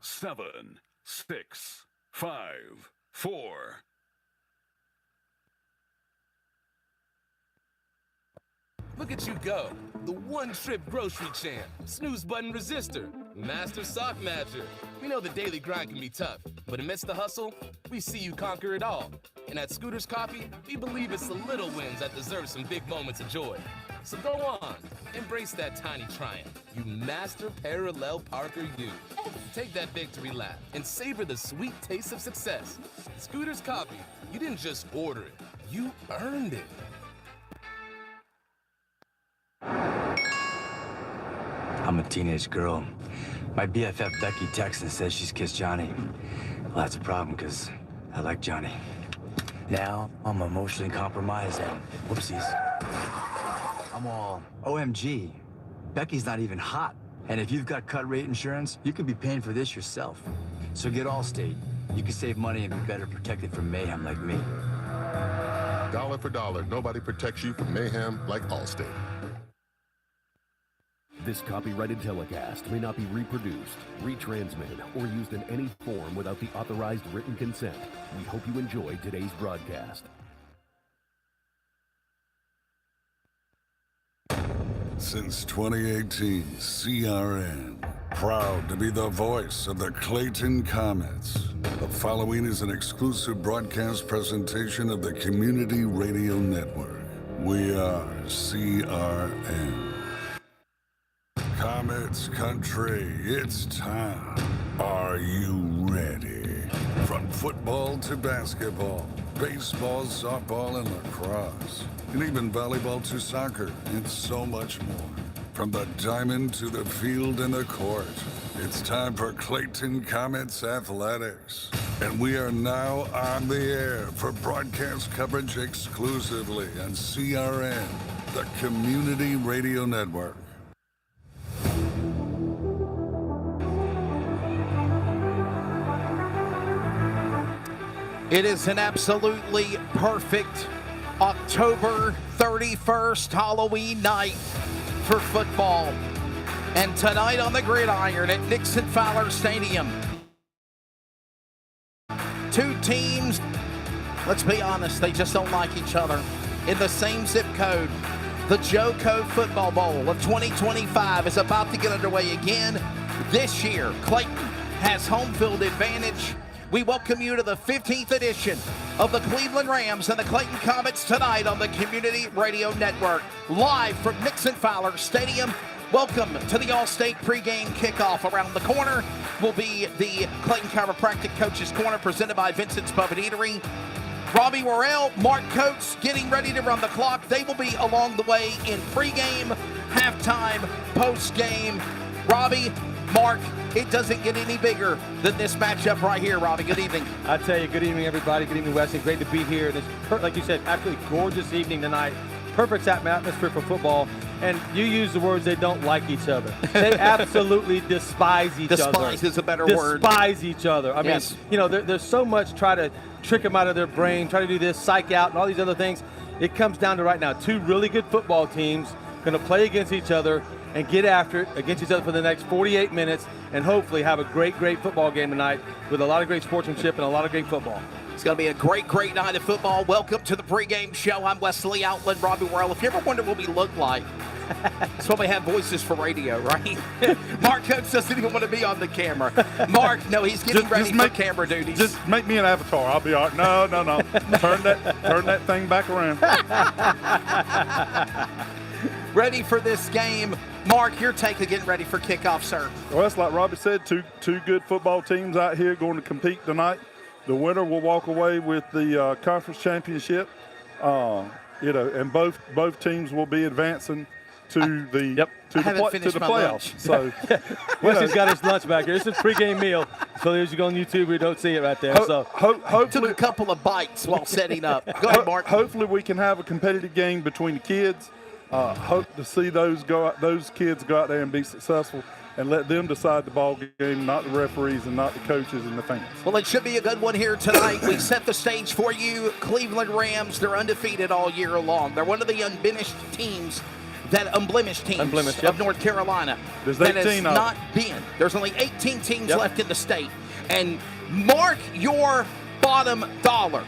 7, 6, 5, 4. Look at you go. The one-trip grocery champ, snooze button resistor, master sock matcher. We know the daily grind can be tough, but amidst the hustle, we see you conquer it all. And at Scooters Coffee, we believe it's the little wins that deserve some big moments of joy. So go on, embrace that tiny triumph. You master parallel parker you. Take that victory lap and savor the sweet taste of success. Scooters Coffee, you didn't just order it, you earned it. I'm a teenage girl. My BFF Becky texts and says she's kissed Johnny. Well, that's a problem because I like Johnny. Now I'm emotionally compromised and whoopsies. I'm all, OMG, Becky's not even hot. And if you've cut rate insurance, you could be paying for this yourself. So get Allstate. You can save money and be better protected from mayhem like me. Dollar for dollar, nobody protects you from mayhem like Allstate. This copyrighted telecast may not be reproduced, retransmitted, or used in any form without the authorized written consent. We hope you enjoyed today's broadcast. Since 2018, CRN, proud to be the voice of the Clayton Comets. The following is an exclusive broadcast presentation of the Community Radio Network. We are CRN. Comets country, it's time. Are you ready? From football to basketball, baseball, softball, and lacrosse, and even volleyball to soccer, and so much more. From the diamond to the field and the court, it's time for Clayton Comets Athletics. And we are now on the air for broadcast coverage exclusively on CRN, the Community Radio Network. It is an absolutely perfect October 31st Halloween night for football. And tonight on the gridiron at Nixon Fowler Stadium, two teams, let's be honest, they just don't like each other. In the same zip code, the JoCo Football Bowl of 2025 is about to get underway again. This year, Clayton has home field advantage. We welcome you to the 15th edition of the Cleveland Rams and the Clayton Comets tonight on the Community Radio Network. Live from Nixon Fowler Stadium. Welcome to the Allstate pregame kickoff. Around the corner will be the Clayton Chiropractic Coaches Corner presented by Vincent's Pub and Eatery. Robbie Worrell, Mark Coates getting ready to run the clock. They will be along the way in pregame, halftime, postgame. Robbie, Mark, it doesn't get any bigger than this matchup right here, Robbie. Good evening. I tell you, good evening, everybody. Good evening, Wesley. Great to be here. This, like you said, absolutely gorgeous evening tonight. Perfect atmosphere for football. And you use the words, they don't like each other. They absolutely despise each other. Despise is a better word. Despise each other. I mean, you know, there's so much try to trick them out of their brain, try to do this, psych out, and all these other things. It comes down to right now, two really good football teams going to play against each other and get after it against each other for the next 48 minutes and hopefully have a great football game tonight with a lot of great sportsmanship and a lot of great football. It's going to be a great night of football. Welcome to the pregame show. I'm Wesley Outland, Robbie Worrell. If you ever wonder what we look like, that's why we have voices for radio, right? Mark Coates doesn't even want to be on the camera. Mark, no, he's getting ready for camera duties. Just make me an avatar. I'll be all right. No. Turn that thing back around. Ready for this game. Mark, your take of getting ready for kickoff, sir. Well, that's like Robbie said, two good football teams out here going to compete tonight. The winner will walk away with the conference championship. And both teams will be advancing to the playoffs. So Wesley's got his lunch back here. This is a pregame meal. So as you go on YouTube, we don't see it right there. Hopefully, took a couple of bites while setting up. Go ahead, Mark. Hopefully, we can have a competitive game between the kids. Hope to see those kids go out there and be successful and let them decide the ball game, not the referees and not the coaches and the fans. Well, it should be a good one here tonight. We set the stage for you. Cleveland Rams, they're undefeated all year long. They're one of the unblemished teams that unblemished teams of North Carolina. There's that 18 has of not been. There's only 18 teams left in the state. And mark your bottom dollar.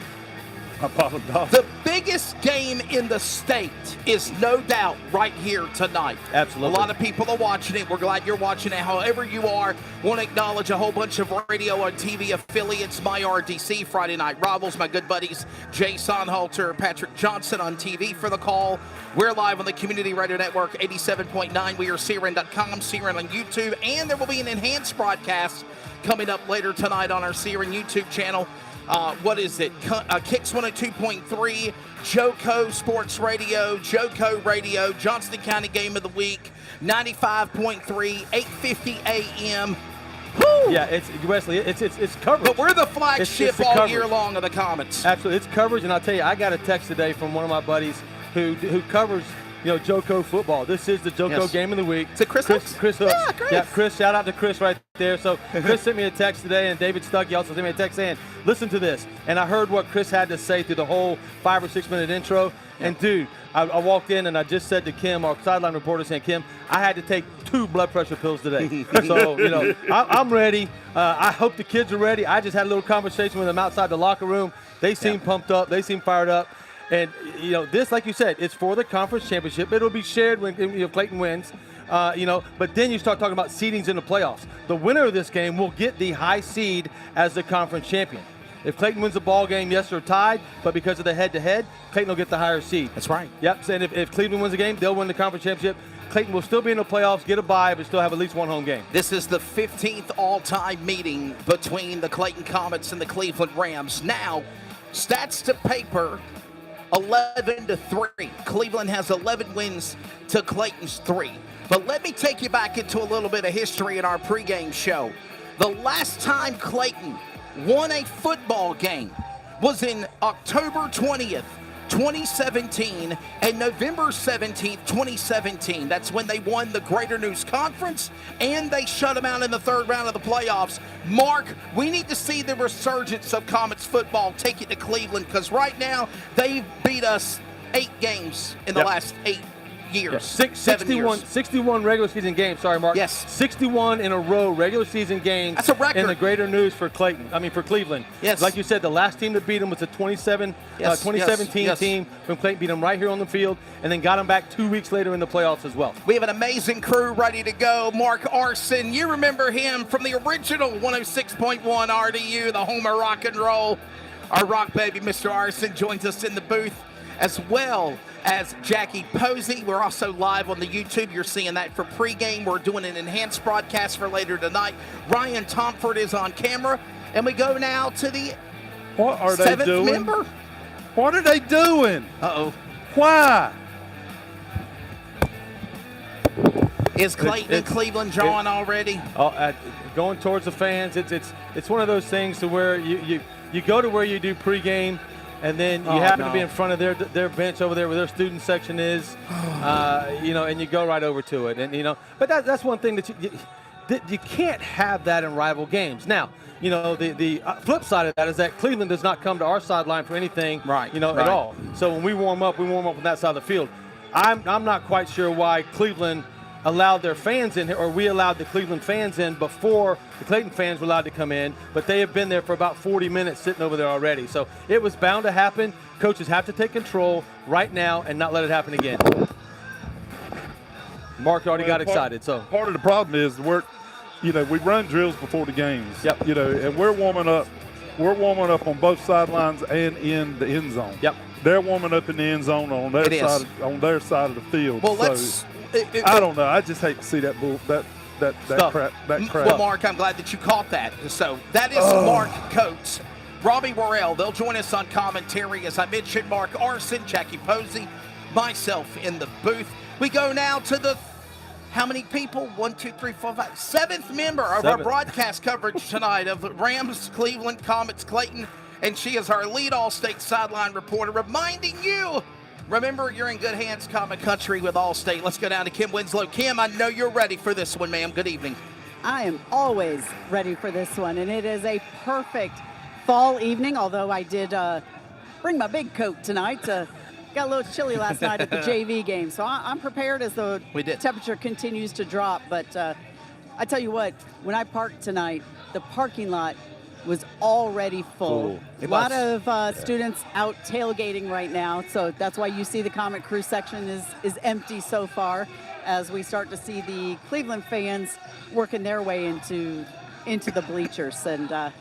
The biggest game in the state is no doubt right here tonight. Absolutely. A lot of people are watching it. We're glad you're watching it. However you are, want to acknowledge a whole bunch of radio and TV affiliates. My RDC, Friday Night Rivals, my good buddies Jay Sonhalter, Patrick Johnson on TV for the call. We're live on the Community Radio Network, 87.9. We are CRN.com, CRN on YouTube, and there will be an enhanced broadcast coming up later tonight on our CRN YouTube channel. What is it? Kicks 102.3, JoCo Sports Radio, JoCo Radio, Johnston County Game of the Week, 95.3, 8:50 a.m. Woo! Yeah, it's Wesley. It's coverage. But we're the flagship all year long of the Comets. Absolutely, it's coverage. And I'll tell you, I got a text today from one of my buddies who covers JoCo football. This is the JoCo Game of the Week. Is it Chris Hooks? Chris Hooks. Yeah, Chris. Yeah, Chris. Shout out to Chris right there. So Chris sent me a text today, and David Stuckey also sent me a text saying, listen to this. And I heard what Chris had to say through the whole 5 or 6 minute intro. And dude, I walked in and I just said to Kim, our sideline reporter, saying, Kim, I had to take 2 blood pressure pills today. So, I'm ready. I hope the kids are ready. I just had a little conversation with them outside the locker room. They seem pumped up. They seem fired up. And, this, like you said, it's for the conference championship. It'll be shared when Clayton wins, But then you start talking about seedings in the playoffs. The winner of this game will get the high seed as the conference champion. If Clayton wins the ball game, yes, they're tied. But because of the head-to-head, Clayton will get the higher seed. That's right. Yep. And if Cleveland wins the game, they'll win the conference championship. Clayton will still be in the playoffs, get a bye, but still have at least one home game. This is the 15th all-time meeting between the Clayton Comets and the Cleveland Rams. Now, stats to paper, 11-3. Cleveland has 11 wins to Clayton's 3. But let me take you back into a little bit of history in our pregame show. The last time Clayton won a football game was in October 20th, 2017, and November 17th, 2017. That's when they won the Greater News Conference, and they shut them out in the third round of the playoffs. Mark, we need to see the resurgence of Comets football take it to Cleveland, because right now they've beat us 8 games in the last 8 years. 61 regular season games. Sorry, Mark. Yes. 61 in a row regular season games. That's a record. In the Greater News for Cleveland. Yes. Like you said, the last team to beat them was the 2017 team when Clayton beat them right here on the field, and then got them back 2 weeks later in the playoffs as well. We have an amazing crew ready to go. Mark Arson, you remember him from the original 106.1 RDU, the home of rock and roll. Our rock baby, Mr. Arson, joins us in the booth, as well as Jackie Posey. We're also live on the YouTube. You're seeing that for pregame. We're doing an enhanced broadcast for later tonight. Ryan Tomford is on camera. And we go now to the What are they doing? 7th member. What are they doing? Uh-oh. Why? Is Clayton and Cleveland drawing already? Going towards the fans. It's one of those things to where you go to where you do pregame, and then you happen to be in front of their bench over there where their student section is, and you go right over to it. And but that's one thing that you can't have that in rival games. Now, the flip side of that is that Cleveland does not come to our sideline for anything, at all. So when we warm up on that side of the field. I'm not quite sure why Cleveland allowed their fans in, or we allowed the Cleveland fans in before the Clayton fans were allowed to come in, but they have been there for about 40 minutes sitting over there already. So it was bound to happen. Coaches have to take control right now and not let it happen again. Mark already got excited. So part of the problem is we run drills before the games. Yep. And we're warming up on both sidelines and in the end zone. Yep. They're warming up in the end zone on their side of the field. Well, I don't know. I just hate to see that crap. Well, Mark, I'm glad that you caught that. So that is Mark Coates, Robbie Worrell. They'll join us on commentary. As I mentioned, Mark Arson, Jackie Posey, myself in the booth. We go now to the, how many people? 1, 2, 3, 4, 5. 7th member of our broadcast coverage tonight of Rams, Cleveland, Comets, Clayton. And she is our lead All-State sideline reporter, reminding you, remember, you're in good hands, Comet Country with Allstate. Let's go down to Kim Winslow. Kim, I know you're ready for this one, ma'am. Good evening. I am always ready for this one, and it is a perfect fall evening, although I did bring my big coat tonight. Got got a little chilly last night at the JV game, so I'm prepared as the temperature continues to drop. But I tell you what, when I parked tonight, the parking lot was already full. A lot of students out tailgating right now, so that's why you see the Comet Crew section is empty so far, as we start to see the Cleveland fans working their way into the bleachers. And I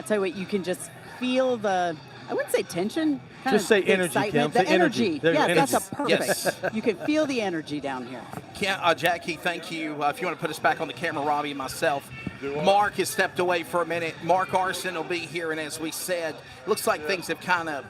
tell you what, you can just feel the, I wouldn't say tension, just say energy, Kim. The energy. Yeah, that's a perfect. Yes. You can feel the energy down here. Jackie, thank you. If you want to put us back on the camera, Robbie and myself. Mark has stepped away for a minute. Mark Arson will be here, and as we said, looks like things have kind of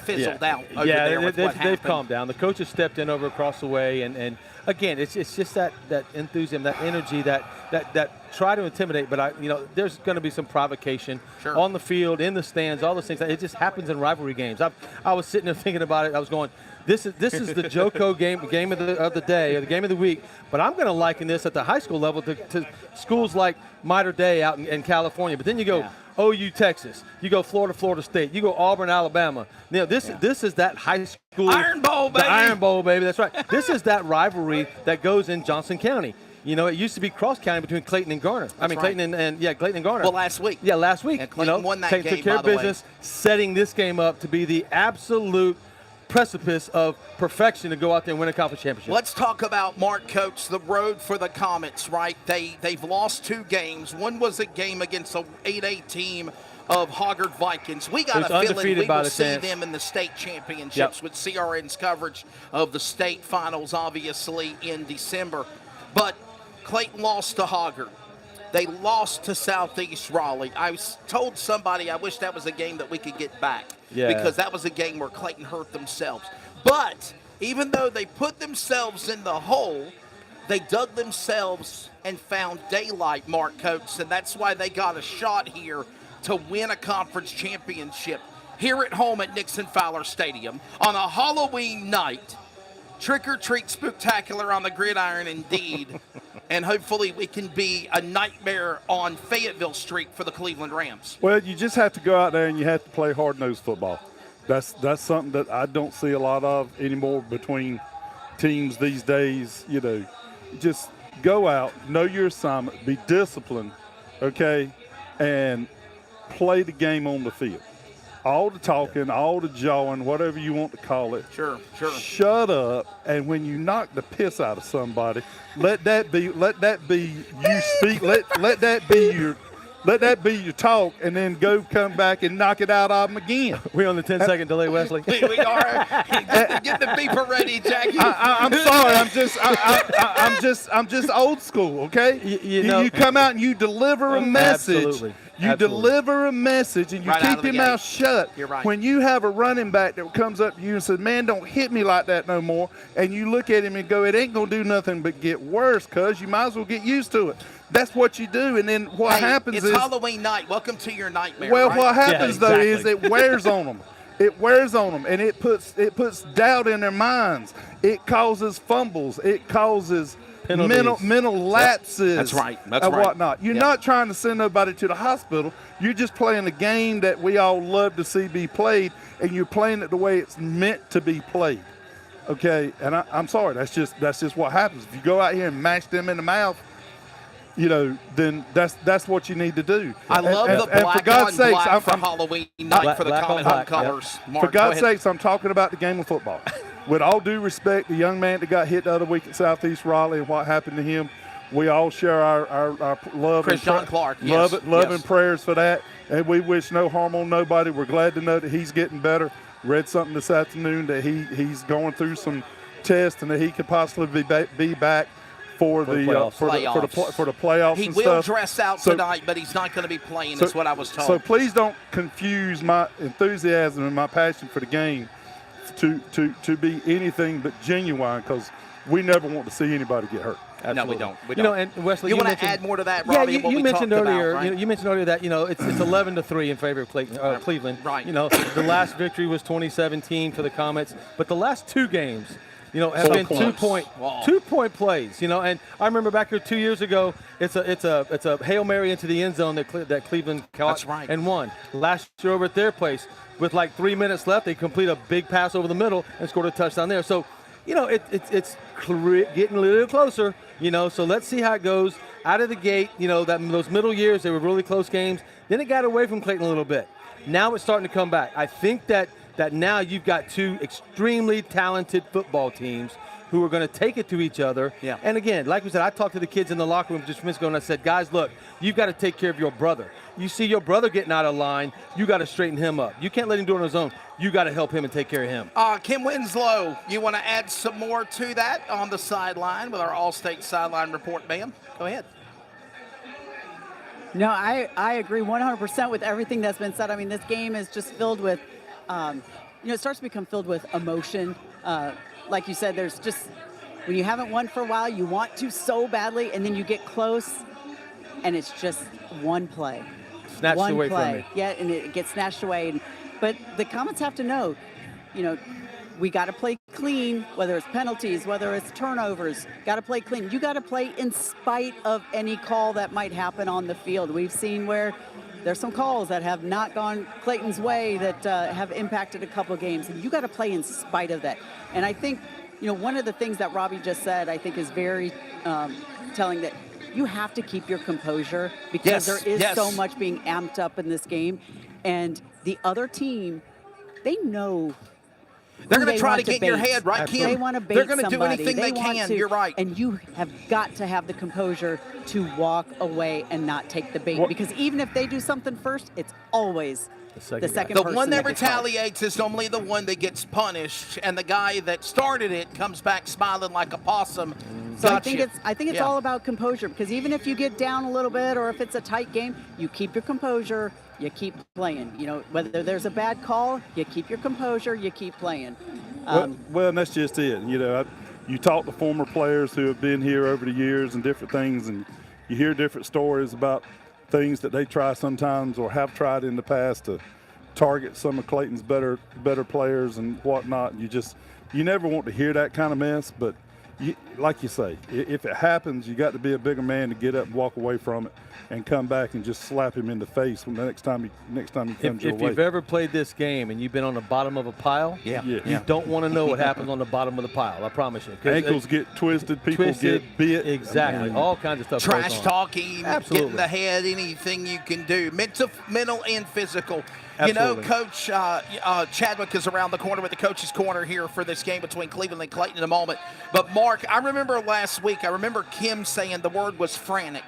fizzled out over there with what happened. They've calmed down. The coaches stepped in over across the way, and again, it's just that enthusiasm, that energy, that try to intimidate, but there's going to be some provocation on the field, in the stands, all those things. It just happens in rivalry games. I was sitting there thinking about it. I was going, this is the JoCo game of the day, or the game of the week. But I'm going to liken this at the high school level to schools like Mater Dei out in California. But then you go OU, Texas. You go Florida State. You go Auburn, Alabama. This is that high school Iron Bowl, baby. The Iron Bowl, baby. That's right. This is that rivalry that goes in Johnson County. It used to be cross county between Clayton and Garner. Clayton and Garner. Well, last week. Yeah, last week. And Clayton won that game, took care of business, setting this game up to be the absolute precipice of perfection to go out there and win a conference championship. Let's talk about Mark Coates, the road for the Comets, right? They've lost 2 games. One was a game against a 8A team of Hoggard Vikings. We got a feeling we will see them in the state championships with CRN's coverage of the state finals, obviously, in December. But Clayton lost to Hoggard. They lost to Southeast Raleigh. I told somebody I wish that was a game that we could get back because that was a game where Clayton hurt themselves. But even though they put themselves in the hole, they dug themselves and found daylight, Mark Coates, and that's why they got a shot here to win a conference championship here at home at Nixon Fowler Stadium on a Halloween night. Trick-or-treat spectacular on the gridiron indeed. And hopefully we can be a nightmare on Fayetteville Street for the Cleveland Rams. Well, you just have to go out there and you have to play hard-nosed football. That's something that I don't see a lot of anymore between teams these days. Just go out, know your assignment, be disciplined, okay, and play the game on the field. All the talking, all the jawing, whatever you want to call it. Sure. Shut up, and when you knock the piss out of somebody, let that be you speak. Let that be your talk, and then come back and knock it out of them again. We're on the 10-second delay, Wesley. We are. Get the beeper ready, Jackie. I'm sorry. I'm just old school. Okay. You come out and you deliver a message. Absolutely. You deliver a message and you keep your mouth shut. You're right. When you have a running back that comes up to you and says, man, don't hit me like that no more, and you look at him and go, it ain't going to do nothing but get worse, cuz you might as well get used to it. That's what you do. And then what happens is – it's Halloween night. Welcome to your nightmare, Well, right? what happens, though, is it wears on them. It wears on them, and it puts doubt in their minds. It causes fumbles. It causes – mental lapses. That's right. And whatnot. You're not trying to send nobody to the hospital. You're just playing a game that we all love to see be played, and you're playing it the way it's meant to be played. Okay, and I'm sorry. That's just what happens. If you go out here and mash them in the mouth, then that's what you need to do. I love the black on black for Halloween night for the Comet home colors. Mark, for God's sakes, I'm talking about the game of football. With all due respect, the young man that got hit the other week at Southeast Raleigh and what happened to him, we all share our love and prayers for that. And we wish no harm on nobody. We're glad to know that he's getting better. Read something this afternoon that he's going through some tests and that he could possibly be back for the playoffs. He will dress out tonight, but he's not going to be playing. Is what I was told. So please don't confuse my enthusiasm and my passion for the game to be anything but genuine, because we never want to see anybody get hurt. Absolutely. No, we don't. And Wesley, you want to add more to that, Robbie? Yeah, you mentioned earlier. Right? You mentioned earlier that it's 11-3 in favor of Cleveland. Right. The last victory was 2017 for the Comets, but the last 2 games, have been 2-point plays. And I remember back here 2 years ago, it's a Hail Mary into the end zone that Cleveland caught and won. Last year over at their place, with like 3 minutes left, they complete a big pass over the middle and scored a touchdown there. So, it's getting a little closer. So let's see how it goes out of the gate. Those middle years, they were really close games. Then it got away from Clayton a little bit. Now it's starting to come back. I think that now you've got two extremely talented football teams who are going to take it to each other. Yeah. And again, like we said, I talked to the kids in the locker room just minutes ago, and I said, guys, look, you've got to take care of your brother. You see your brother getting out of line, you got to straighten him up. You can't let him do it on his own. You got to help him and take care of him. Kim Winslow, you want to add some more to that on the sideline with our All-State sideline report, ma'am? Go ahead. No, I agree 100% with everything that's been said. I mean, this game is just filled with, it starts to become filled with emotion. Like you said, there's just, when you haven't won for a while, you want to so badly, and then you get close, and it's just one play. Snatched away from me. Yeah, and it gets snatched away. But the Comets have to know, we got to play clean, whether it's penalties, whether it's turnovers, got to play clean. You got to play in spite of any call that might happen on the field. We've seen where there's some calls that have not gone Clayton's way that have impacted a couple of games. And you got to play in spite of that. And I think, one of the things that Robbie just said, I think is very telling, that you have to keep your composure because there is so much being amped up in this game. And the other team, they know they're going to try to get in your head, right, Kim? They want to bait They're going to do somebody. anything they can. You're right. And you have got to have the composure to walk away and not take the bait. Because even if they do something first, it's always the second The person one that gets retaliates is normally the one that gets punished, and the guy that started it comes back smiling like a possum. So I think it's all about composure, because even if you get down a little bit or if it's a tight game, you keep your composure, you keep playing. Whether there's a bad call, you keep your composure, you keep playing. Well, and that's just it. You talk to former players who have been here over the years and different things, and you hear different stories about things that they try sometimes or have tried in the past to target some of Clayton's better players and whatnot. You never want to hear that kind of mess, but like you say, if it happens, you got to be a bigger man to get up and walk away from it and come back and just slap him in the face when the next time he comes your way. If you've ever played this game and you've been on the bottom of a pile, you don't want to know what happens on the bottom of the pile. I promise you. Ankles get twisted, people get bit. Exactly. All kinds of stuff. Trash talking, Absolutely. get in the head, anything you can do, mental and physical. Absolutely. Coach Chadwick is around the corner with the Coach's Corner here for this game between Cleveland and Clayton in a moment. But, Mark, I remember last week, Kim saying the word was frantic.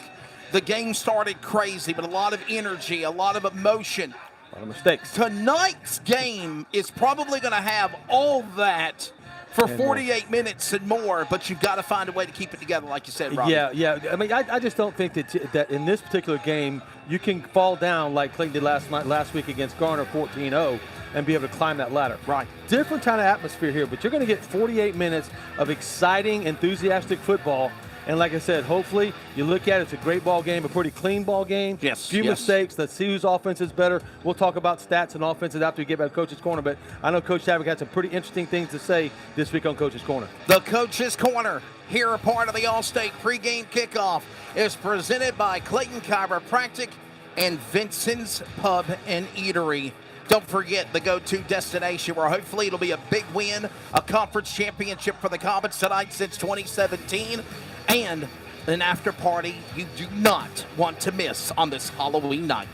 The game started crazy, but a lot of energy, a lot of emotion. A lot of mistakes. Tonight's game is probably going to have all that for 48 minutes and more, but you've got to find a way to keep it together, like you said, Robbie. Yeah. I mean, I just don't think that in this particular game you can fall down like Clayton did last week against Garner 14-0 and be able to climb that ladder. Right. Different kind of atmosphere here, but you're going to get 48 minutes of exciting, enthusiastic football. And like I said, hopefully you look at it, it's a great ball game, a pretty clean ball game. Yes. Few mistakes. Let's see whose offense is better. We'll talk about stats and offenses after we get back to Coach's Corner, but I know Coach Chadwick had some pretty interesting things to say this week on Coach's Corner. The Coach's Corner, here a part of the All-State pregame kickoff, is presented by Clayton Chiropractic and Vincent's Pub and Eatery. Don't forget the go-to destination where hopefully it'll be a big win, a conference championship for the Comets tonight since 2017, and an after party you do not want to miss on this Halloween night.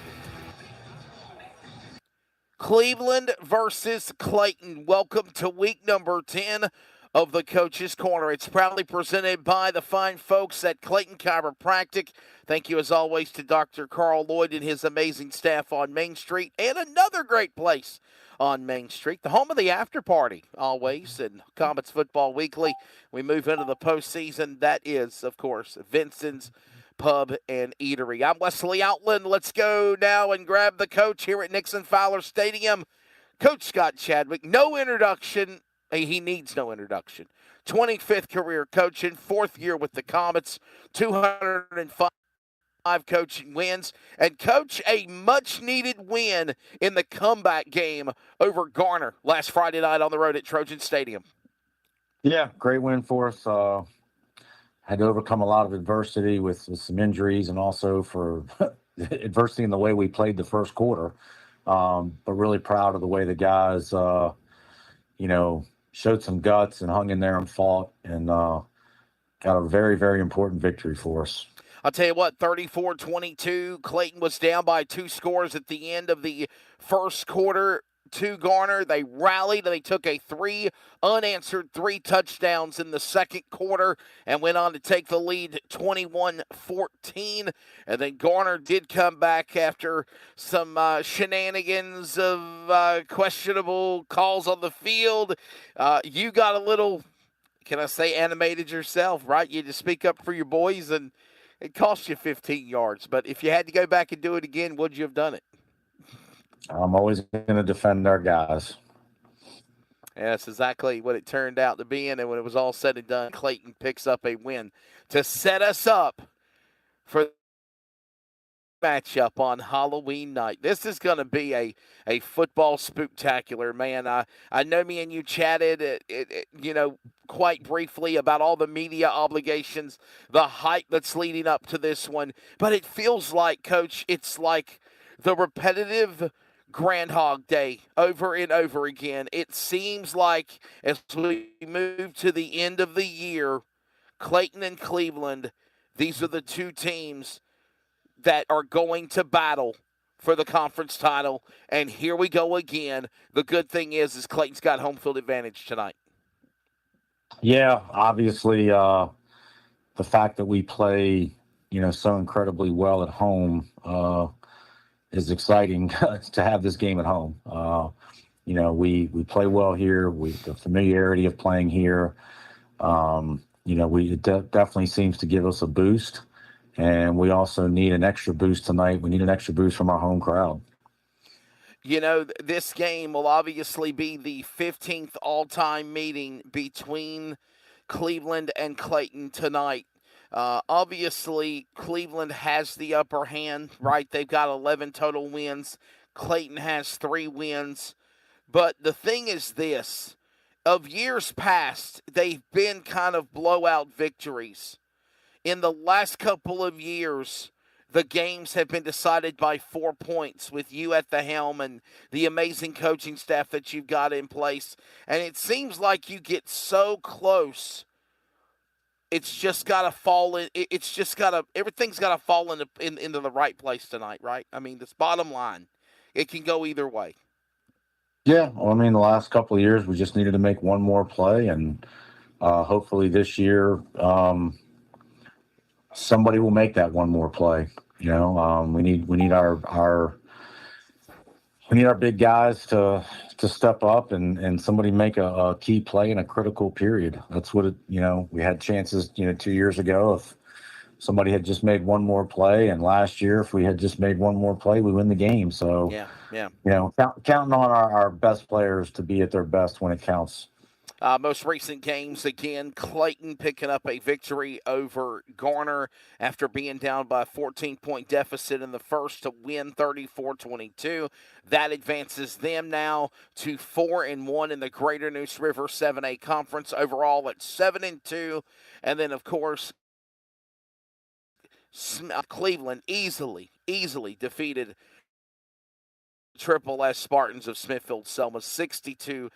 Cleveland versus Clayton. Welcome to week number 10 of the Coach's Corner. It's proudly presented by the fine folks at Clayton Chiropractic. Thank you, as always, to Dr. Carl Lloyd and his amazing staff on Main Street. And another great place on Main Street, the home of the after party, always, and Comets Football Weekly. We move into the postseason. That is, of course, Vincent's Pub and Eatery. I'm Wesley Outland. Let's go now and grab the coach here at Nixon Fowler Stadium. Coach Scott Chadwick, no introduction. He needs no introduction. 25th career coaching, 4th year with the Comets, 205 coaching wins. And, Coach, a much-needed win in the comeback game over Garner last Friday night on the road at Trojan Stadium. Yeah, great win for us. Had to overcome a lot of adversity with some injuries and also for adversity in the way we played the first quarter. But really proud of the way the guys, showed some guts and hung in there and fought and got a very, very important victory for us. I'll tell you what, 34-22. Clayton was down by 2 scores at the end of the first quarter to Garner. They rallied and they took a 3 unanswered 3 touchdowns in the second quarter and went on to take the lead 21-14. And then Garner did come back after some shenanigans of questionable calls on the field. You got a little, can I say, animated yourself, right? You had to speak up for your boys, and it cost you 15 yards. But if you had to go back and do it again, would you have done it? I'm always going to defend our guys. Yeah, that's exactly what it turned out to be. And when it was all said and done, Clayton picks up a win to set us up for the matchup on Halloween night. This is going to be a football spooktacular, man. I know me and you chatted, quite briefly about all the media obligations, the hype that's leading up to this one. But it feels like, Coach, it's like the repetitive Groundhog Day over and over again. It seems like as we move to the end of the year, Clayton and Cleveland, these are the two teams that are going to battle for the conference title. And here we go again. The good thing is Clayton's got home field advantage tonight. Yeah, obviously, the fact that we play, so incredibly well at home is exciting to have this game at home. We play well here. The familiarity of playing here, it definitely seems to give us a boost. And we also need an extra boost tonight. We need an extra boost from our home crowd. This game will obviously be the 15th all-time meeting between Cleveland and Clayton tonight. Obviously, Cleveland has the upper hand, right? They've got 11 total wins. Clayton has 3 wins. But the thing is this. Of years past, they've been kind of blowout victories. In the last couple of years, the games have been decided by 4 points with you at the helm and the amazing coaching staff that you've got in place. And it seems like you get so close. It's just got to fall in. Everything's got to fall into the right place tonight, right? I mean, this bottom line, it can go either way. Yeah, well, the last couple of years, we just needed to make one more play. And hopefully this year, somebody will make that one more play. We need our big guys to step up and somebody make a key play in a critical period. That's what we had chances 2 years ago if somebody had just made one more play, and last year if we had just made one more play, we win the game. So counting on our best players to be at their best when it counts. Most recent games, again, Clayton picking up a victory over Garner after being down by a 14-point deficit in the first to win 34-22. That advances them now to 4-1 in the Greater Neuse River 7A Conference, overall at 7-2. And then, of course, Cleveland easily defeated Triple S Spartans of Smithfield Selma 62-6,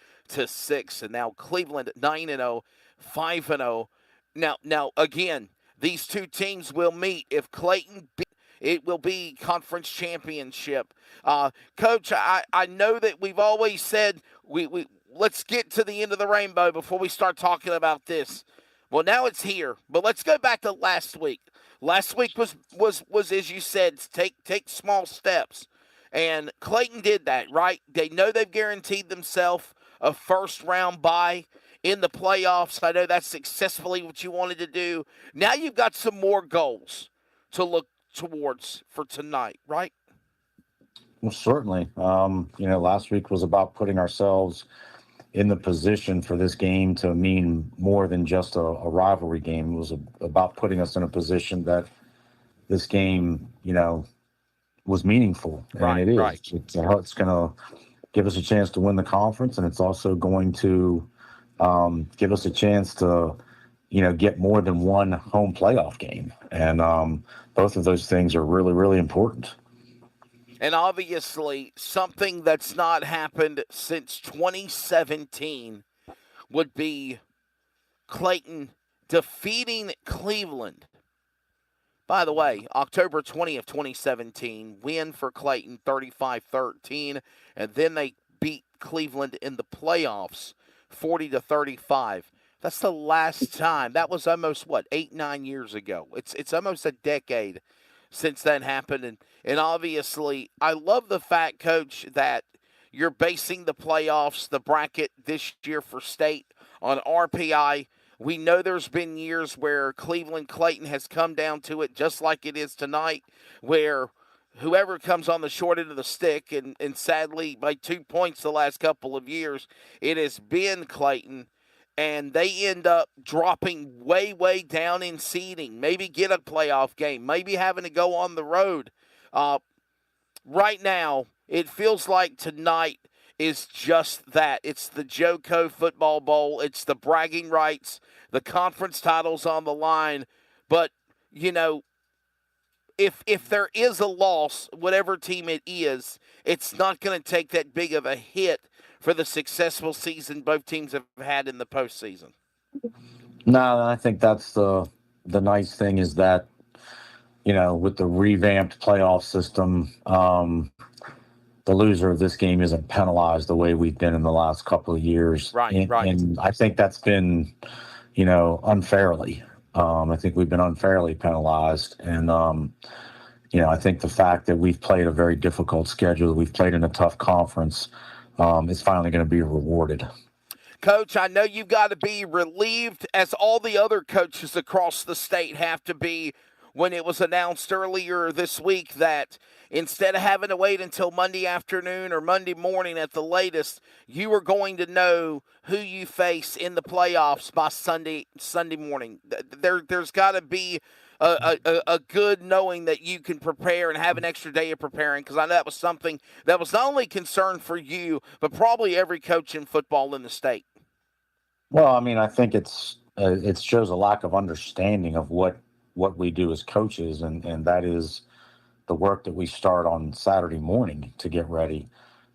and now Cleveland 9-0, 5-0. Now again, these two teams will meet. If Clayton it will be conference championship. Coach, I know that we've always said we let's get to the end of the rainbow before we start talking about this. Well, now it's here, but let's go back to last week. Last week was as you said, take small steps. And Clayton did that, right? They know they've guaranteed themselves a first-round bye in the playoffs. I know that's successfully what you wanted to do. Now you've got some more goals to look towards for tonight, right? Well, certainly. Last week was about putting ourselves in the position for this game to mean more than just a rivalry game. It was about putting us in a position that this game, was meaningful. Right, and it is. Right. It's going to give us a chance to win the conference, and it's also going to give us a chance to, get more than one home playoff game. And both of those things are really, really important. And obviously, something that's not happened since 2017 would be Clayton defeating Cleveland. By the way, October 20th, 2017, win for Clayton 35-13, and then they beat Cleveland in the playoffs 40-35. That's the last time. That was almost, 8-9 years ago. It's almost a decade since that happened. And obviously, I love the fact, Coach, that you're basing the playoffs, the bracket this year for state, on RPI. We know there's been years where Cleveland-Clayton has come down to it, just like it is tonight, where whoever comes on the short end of the stick, and sadly, by 2 points the last couple of years, it has been Clayton, and they end up dropping way, way down in seeding, maybe get a playoff game, maybe having to go on the road. Right now, it feels like tonight is just that. It's the JoCo Football Bowl. It's the bragging rights, the conference titles on the line. But, if there is a loss, whatever team it is, it's not going to take that big of a hit for the successful season both teams have had in the postseason. No, I think that's the nice thing is that, with the revamped playoff system, the loser of this game isn't penalized the way we've been in the last couple of years. Right. And I think that's been, unfairly. I think we've been unfairly penalized. And, I think the fact that we've played a very difficult schedule, we've played in a tough conference, is finally going to be rewarded. Coach, I know you've got to be relieved, as all the other coaches across the state have to be, when it was announced earlier this week that instead of having to wait until Monday afternoon or Monday morning at the latest, you are going to know who you face in the playoffs by Sunday morning. There's got to be a good knowing that you can prepare and have an extra day of preparing, because I know that was something that was not only concern for you, but probably every coach in football in the state. Well, I think it shows a lack of understanding of what we do as coaches, and that is the work that we start on Saturday morning to get ready.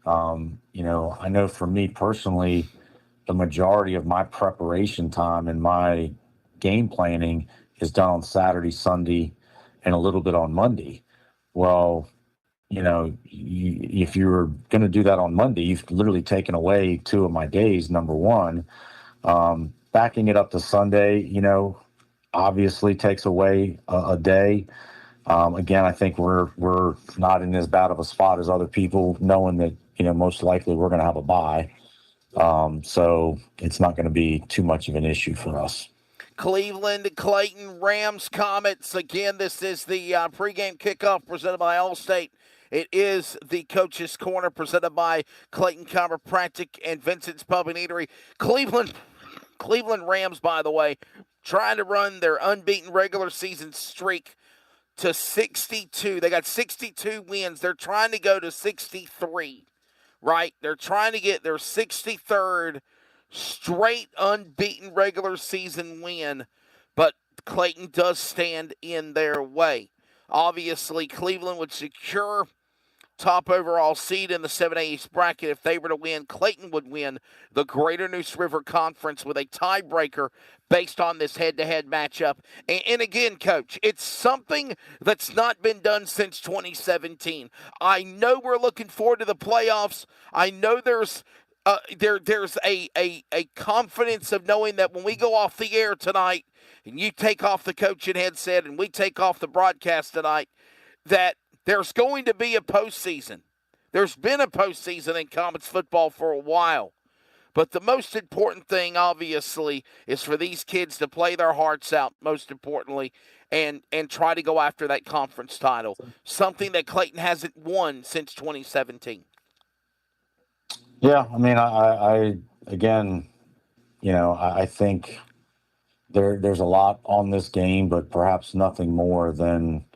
I know for me personally, the majority of my preparation time and my game planning is done on Saturday, Sunday, and a little bit on Monday. Well, if you're going to do that on Monday, you've literally taken away 2 of my days, number one. Backing it up to Sunday, obviously takes away a day. Again, I think we're not in as bad of a spot as other people, knowing that, most likely we're going to have a bye. So it's not going to be too much of an issue for us. Cleveland, Clayton, Rams, Comets. Again, this is the pregame kickoff presented by Allstate. It is the Coach's Corner presented by Clayton Chiropractic and Vincent's Pub and Eatery. Cleveland Rams, by the way, trying to run their unbeaten regular season streak to 62. They got 62 wins. They're trying to go to 63, right? They're trying to get their 63rd straight unbeaten regular season win, but Clayton does stand in their way. Obviously, Cleveland would secure top overall seed in the 7A East bracket. If they were to win, Clayton would win the Greater Neuse River Conference with a tiebreaker based on this head-to-head matchup. And again, Coach, it's something that's not been done since 2017. I know we're looking forward to the playoffs. I know there's a confidence of knowing that when we go off the air tonight and you take off the coaching headset and we take off the broadcast tonight, that there's going to be a postseason. There's been a postseason in Comets football for a while. But the most important thing, obviously, is for these kids to play their hearts out, most importantly, and try to go after that conference title, something that Clayton hasn't won since 2017. Yeah, I again, I think there's a lot on this game, but perhaps nothing more than,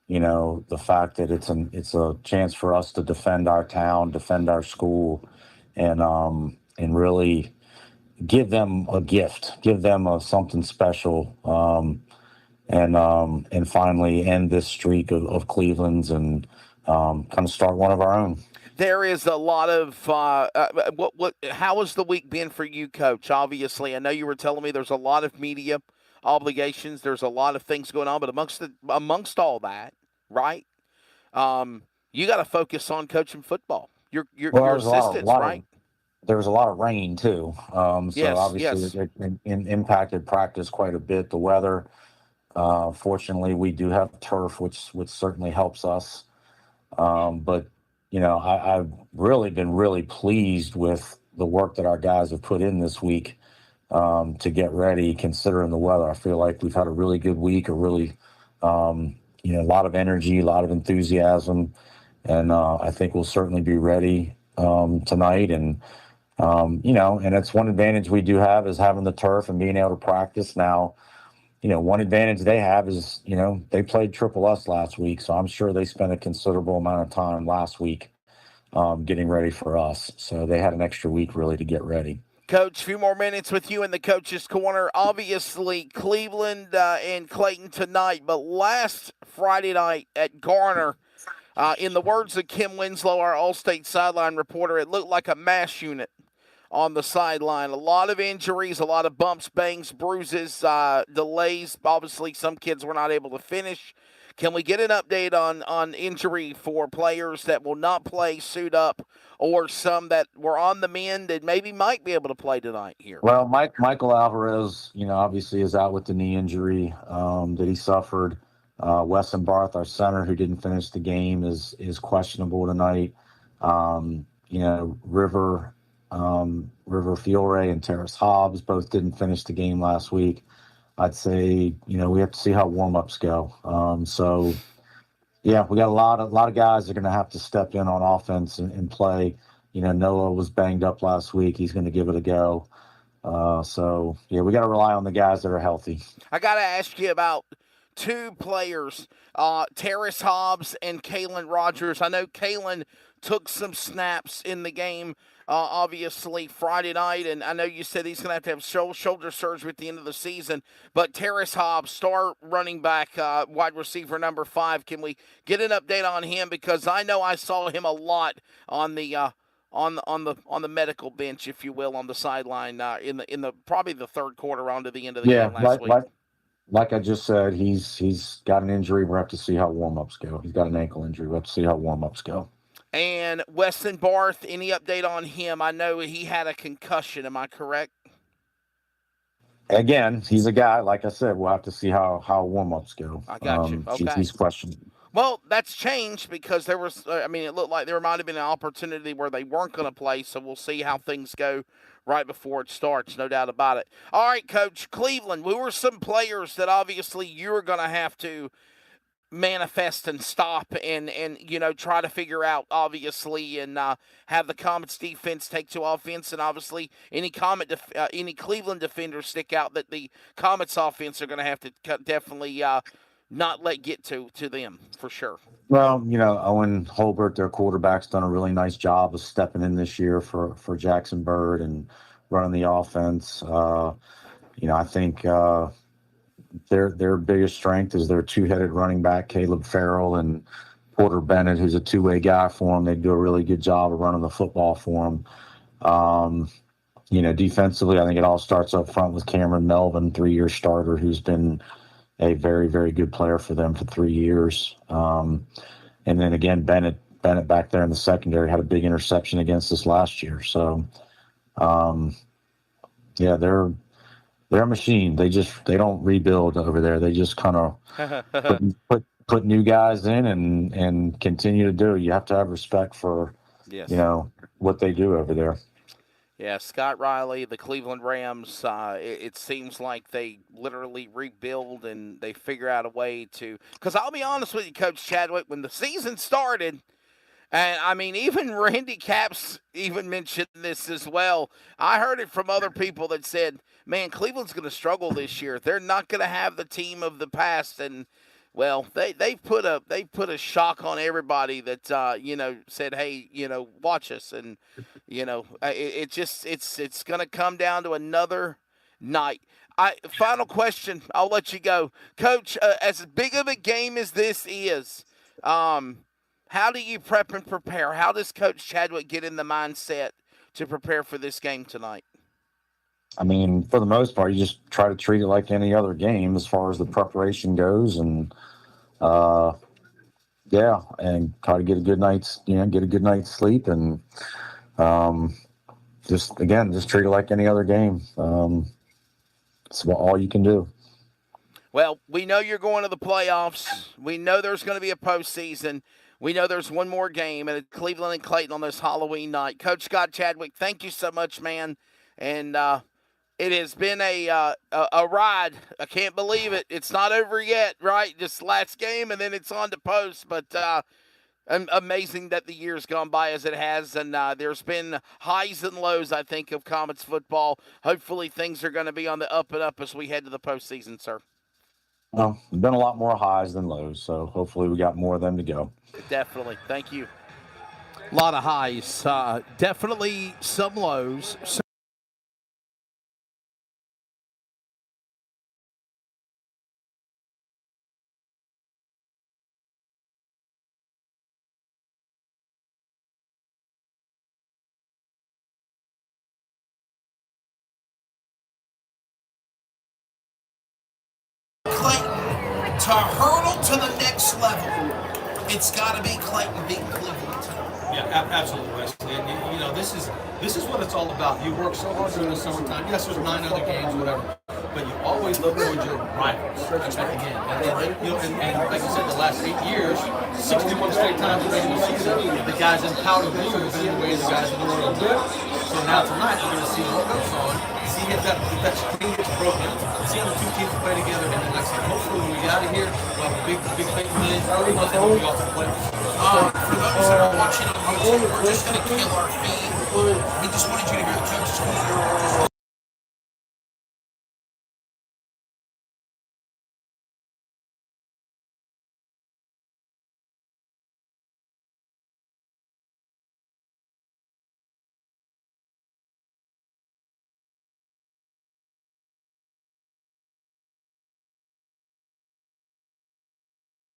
the fact that it's a chance for us to defend our town, defend our school, and really, give them a gift, give them something special, and finally end this streak of Cleveland's and kind of start one of our own. There is a lot of how has the week been for you, Coach? Obviously, I know you were telling me there's a lot of media obligations. There's a lot of things going on, but amongst all that, right? You got to focus on coaching football. Your assistants, right? There was a lot of rain too, so yes, obviously it impacted practice quite a bit. The weather. Fortunately, we do have turf, which certainly helps us. But I've really been pleased with the work that our guys have put in this week to get ready, considering the weather. I feel like we've had a really good week, a lot of energy, a lot of enthusiasm, and I think we'll certainly be ready tonight. And and it's one advantage we do have is having the turf and being able to practice now. One advantage they have is, they played Triple S last week, so I'm sure they spent a considerable amount of time last week getting ready for us. So they had an extra week really to get ready. Coach, a few more minutes with you in the Coach's Corner. Obviously, Cleveland and Clayton tonight, but last Friday night at Garner, in the words of Kim Winslow, our All-State sideline reporter, it looked like a mass unit on the sideline. A lot of injuries, a lot of bumps, bangs, bruises, delays. Obviously, some kids were not able to finish. Can we get an update on injury for players that will not play, suit up, or some that were on the mend and maybe might be able to play tonight here? Well, Michael Alvarez, obviously is out with the knee injury that he suffered. Weston Barth, our center, who didn't finish the game, is questionable tonight. River Fiore and Terrace Hobbs both didn't finish the game last week. I'd say, we have to see how warm-ups go. We got a lot of guys that are going to have to step in on offense and play. Noah was banged up last week. He's going to give it a go. We got to rely on the guys that are healthy. I got to ask you about two players, Terrace Hobbs and Kalen Rogers. I know Kalen took some snaps in the game, obviously, Friday night, and I know you said he's going to have shoulder surgery at the end of the season, but Terrace Hobbs, star running back, wide receiver number 5, can we get an update on him? Because I know I saw him a lot on the medical bench, if you will, on the sideline in the probably the third quarter onto the end of the game last week. Like I just said, he's got an injury. We'll have to see how warm-ups go. He's got an ankle injury. We'll have to see how warm-ups go. And Weston Barth, any update on him? I know he had a concussion. Am I correct? Again, he's a guy, like I said, we'll have to see how warm-ups go. I got you. Okay. He's questioned. Well, that's changed because there was, it looked like there might have been an opportunity where they weren't going to play, so we'll see how things go right before it starts, no doubt about it. All right, Coach, Cleveland, we were some players that obviously you were going to have to manifest and stop and try to figure out, obviously, and have the Comets defense take to offense, and obviously any Cleveland defenders stick out that the Comets offense are going to have to definitely not let get to them, for sure. Well, Owen Holbert, their quarterback's done a really nice job of stepping in this year for Jackson Bird and running the offense. I think their biggest strength is their two-headed running back, Caleb Farrell, and Porter Bennett, who's a two-way guy for them. They do a really good job of running the football for them. Defensively, I think it all starts up front with Cameron Melvin, 3-year starter, who's been a very, very good player for them for 3 years. And then again, Bennett back there in the secondary had a big interception against us last year. So, they're a machine. They don't rebuild over there. They just kind of put new guys in and continue to do. You have to have respect for, what they do over there. Yeah, Scott Riley, the Cleveland Rams, it seems like they literally rebuild and they figure out a way to – because I'll be honest with you, Coach Chadwick, when the season started, and even Randy Capps even mentioned this as well. I heard it from other people that said, man, Cleveland's going to struggle this year. They're not going to have the team of the past, and Well, they put a shock on everybody that said, hey, watch us, and it's going to come down to another night. Final question, I'll let you go, Coach. As big of a game as this is, how do you prep and prepare? How does Coach Chadwick get in the mindset to prepare for this game tonight? I mean, for the most part, you just try to treat it like any other game as far as the preparation goes, and and try to get a good night's sleep, and just treat it like any other game. It's all you can do. Well, we know you're going to the playoffs. We know there's going to be a postseason. We know there's one more game, and it's Cleveland and Clayton on this Halloween night. Coach Scott Chadwick, thank you so much, man. And it has been a ride. I can't believe it. It's not over yet, right? Just last game, and then it's on to post. But amazing that the year's gone by as it has, and there's been highs and lows, I think, of Comets football. Hopefully things are going to be on the up and up as we head to the postseason, sir. Well, there's been a lot more highs than lows, so hopefully we got more of them to go. Definitely. Thank you. A lot of highs. Definitely some lows. Clayton to hurdle to the next level. It's got to be Clayton beating Cleveland tonight. Yeah, absolutely, Wesley. And this is what it's all about. You work so hard during the summertime. Yes, there's 9 other games, whatever, but you always look towards your rivals at the end. And like you said, the last 8 years, 61 straight times in the regular season, the guys in powder blue have been the way the guys in the world do. So now tonight, we're going to see what goes on. See if that string gets broken. See the two teams play together, and then like I said, hopefully when we get out of here, we'll have a big Clayton win, and we'll be off to the playoffs. For those that are watching on YouTube, we're just going to kill our feed. We just wanted you to hear the coach's